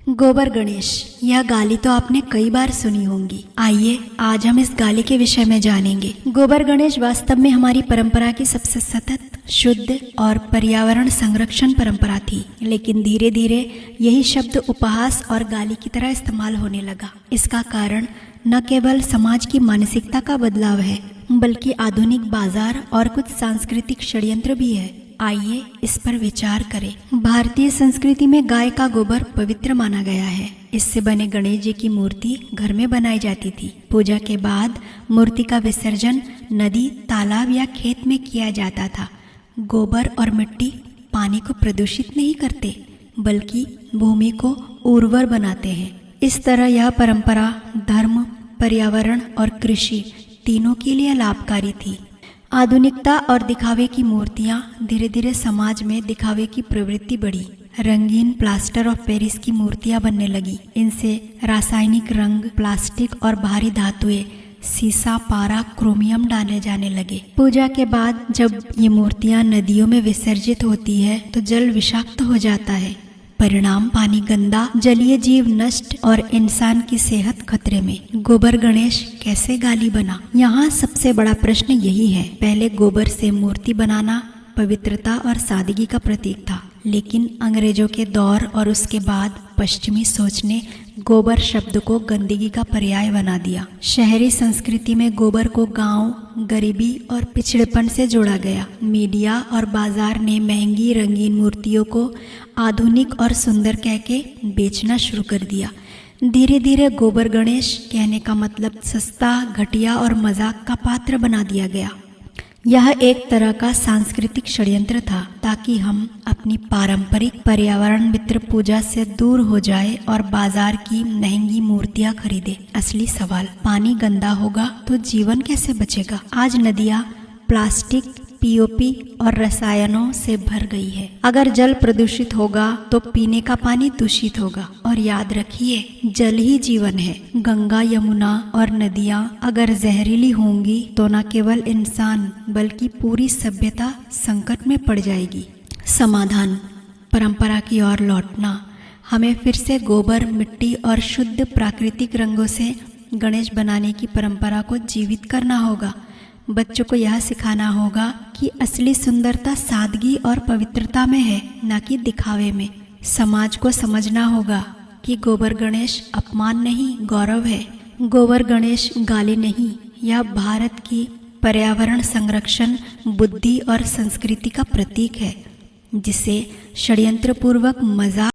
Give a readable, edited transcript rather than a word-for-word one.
गोबर गणेश, यह गाली तो आपने कई बार सुनी होंगी। आइए आज हम इस गाली के विषय में जानेंगे। गोबर गणेश वास्तव में हमारी परंपरा की सबसे सतत, शुद्ध और पर्यावरण संरक्षण परंपरा थी, लेकिन धीरे धीरे यही शब्द उपहास और गाली की तरह इस्तेमाल होने लगा। इसका कारण न केवल समाज की मानसिकता का बदलाव है, बल्कि आधुनिक बाजार और कुछ सांस्कृतिक षड्यंत्र भी है। आइए इस पर विचार करें। भारतीय संस्कृति में गाय का गोबर पवित्र माना गया है। इससे बने गणेश जी की मूर्ति घर में बनाई जाती थी। पूजा के बाद मूर्ति का विसर्जन नदी, तालाब या खेत में किया जाता था। गोबर और मिट्टी पानी को प्रदूषित नहीं करते, बल्कि भूमि को उर्वर बनाते हैं। इस तरह यह परंपरा धर्म, पर्यावरण और कृषि तीनों के लिए लाभकारी थी। आधुनिकता और दिखावे की मूर्तियां धीरे धीरे समाज में दिखावे की प्रवृत्ति बढ़ी। रंगीन प्लास्टर ऑफ पेरिस की मूर्तियां बनने लगी। इनसे रासायनिक रंग, प्लास्टिक और भारी धातुएं, सीसा, पारा, क्रोमियम डाले जाने लगे। पूजा के बाद जब ये मूर्तियां नदियों में विसर्जित होती है तो जल विषाक्त हो जाता है। परिणाम पानी गंदा, जलीय जीव नष्ट और इंसान की सेहत खतरे में। गोबर गणेश कैसे गाली बना? यहाँ सबसे बड़ा प्रश्न यही है। पहले गोबर से मूर्ति बनाना पवित्रता और सादगी का प्रतीक था, लेकिन अंग्रेजों के दौर और उसके बाद पश्चिमी सोच ने गोबर शब्द को गंदगी का पर्याय बना दिया। शहरी संस्कृति में गोबर को गांव, गरीबी और पिछड़ेपन से जोड़ा गया। मीडिया और बाजार ने महंगी रंगीन मूर्तियों को आधुनिक और सुंदर कह के बेचना शुरू कर दिया। धीरे धीरे गोबर गणेश कहने का मतलब सस्ता, घटिया और मजाक का पात्र बना दिया गया। यह एक तरह का सांस्कृतिक षड्यंत्र था ताकि हम अपनी पारंपरिक पर्यावरण मित्र पूजा से दूर हो जाए और बाजार की महंगी मूर्तियां खरीदे। असली सवाल, पानी गंदा होगा तो जीवन कैसे बचेगा? आज नदियां प्लास्टिक, पीओपी और रसायनों से भर गई है। अगर जल प्रदूषित होगा तो पीने का पानी दूषित होगा। और याद रखिए, जल ही जीवन है। गंगा, यमुना और नदियां अगर जहरीली होंगी तो न केवल इंसान बल्कि पूरी सभ्यता संकट में पड़ जाएगी। समाधान, परंपरा की ओर लौटना। हमें फिर से गोबर, मिट्टी और शुद्ध प्राकृतिक रंगों से गणेश बनाने की परंपरा को जीवित करना होगा। बच्चों को यह सिखाना होगा कि असली सुंदरता सादगी और पवित्रता में है, न कि दिखावे में। समाज को समझना होगा कि गोबर गणेश अपमान नहीं, गौरव है। गोबर गणेश गाली नहीं, यह भारत की पर्यावरण संरक्षण, बुद्धि और संस्कृति का प्रतीक है, जिसे षड्यंत्रपूर्वक मजाक